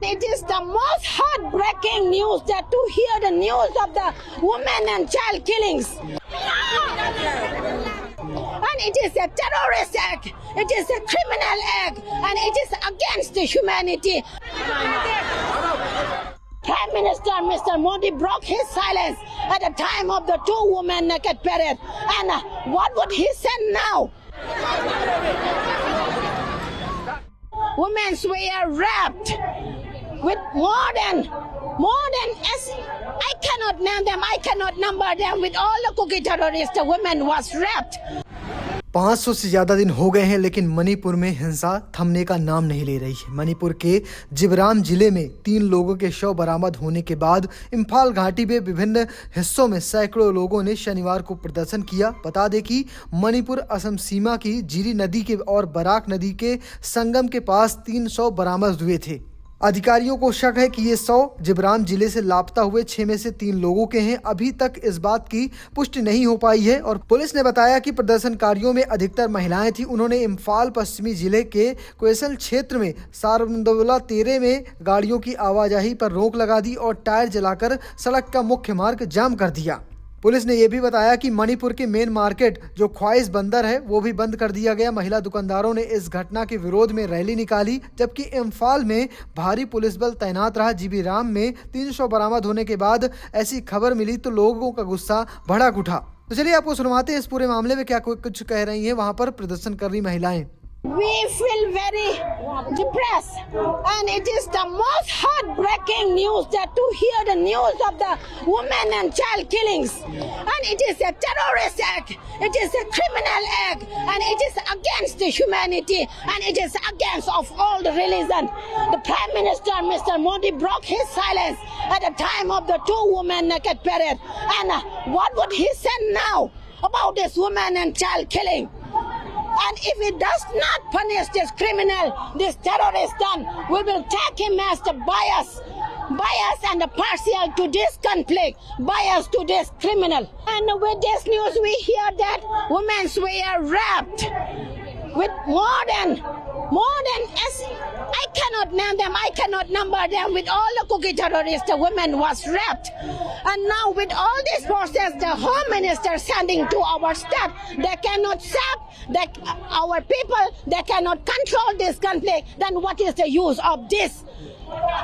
It is the most heartbreaking news that to hear the news of the women and child killings. And it is a terrorist act, it is a criminal act, and it is against the humanity. Prime Minister Mr. Modi broke his silence at the time of the two women naked parade. And what would he say now? Women were raped with more than I cannot name them, I cannot number them. With all the cookie terrorists, the women was raped. 500 से ज़्यादा दिन हो गए हैं, लेकिन मणिपुर में हिंसा थमने का नाम नहीं ले रही है। मणिपुर के जिबराम जिले में 3 लोगों के शव बरामद होने के बाद इम्फाल घाटी में विभिन्न हिस्सों में सैकड़ों लोगों ने शनिवार को प्रदर्शन किया। बता दें कि मणिपुर असम सीमा की जिरी नदी के और बराक नदी के संगम के पास 3 शव बरामद हुए थे। अधिकारियों को शक है कि ये 100 जिबराम जिले से लापता हुए 6 में से 3 लोगों के हैं। अभी तक इस बात की पुष्टि नहीं हो पाई है और पुलिस ने बताया कि प्रदर्शनकारियों में अधिकतर महिलाएं थी। उन्होंने इम्फाल पश्चिमी जिले के कोयसल क्षेत्र में सारबंदोला तेरे में गाड़ियों की आवाजाही पर रोक लगा दी और टायर जलाकर सड़क का मुख्य मार्ग जाम कर दिया। पुलिस ने यह भी बताया कि मणिपुर के मेन मार्केट जो ख्वाइस बंदर है वो भी बंद कर दिया गया। महिला दुकानदारों ने इस घटना के विरोध में रैली निकाली, जबकि इम्फाल में भारी पुलिस बल तैनात रहा। जिबीराम में 300 बरामद होने के बाद ऐसी खबर मिली तो लोगों का गुस्सा भड़क उठा। तो चलिए आपको सुनवाते हैं इस पूरे मामले में क्या कुछ कह रही हैं वहाँ पर प्रदर्शन कर रही महिलाएं। We feel very depressed, and it is the most heartbreaking news that to hear the news of the women and child killings. And it is a terrorist act, it is a criminal act, and it is against the humanity, and it is against of all the religion. The Prime Minister Mr. Modi broke his silence at the time of the two women naked parade. And what would he say now about this woman and child killing? And if he does not punish this criminal, this terrorist, then we will take him as the bias and the partial to this conflict, bias to this criminal. And with this news, we hear that women were raped with more than I cannot name them, I cannot number them. With all the cookie terrorists, the women was raped. And now with all this process, the Home Minister sending to our state, they cannot save our people, they cannot control this conflict. Then what is the use of this?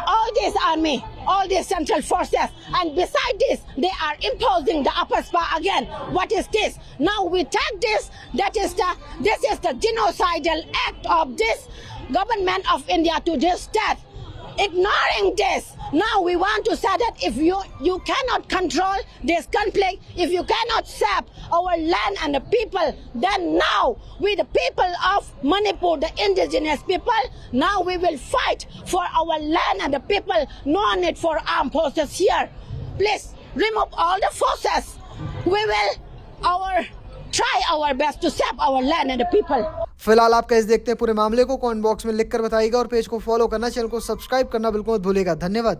All this army, all these central forces, and beside this, they are imposing the upper spa again. What is this? Now we take this, this is the genocidal act of this government of India to this state. Ignoring this, now we want to say that if you cannot control this conflict, if you cannot save our land and the people, then now we the people of Manipur, the indigenous people, now we will fight for our land and the people. No need for armed forces here. Please remove all the forces. We will try our best to save our land and the people. फिलहाल आप कैसे देखते हैं पूरे मामले को comment box में लिखकर बताइएगा और पेज को फॉलो करना, चैनल को सब्सक्राइब करना बिल्कुल मत भूलिएगा। धन्यवाद।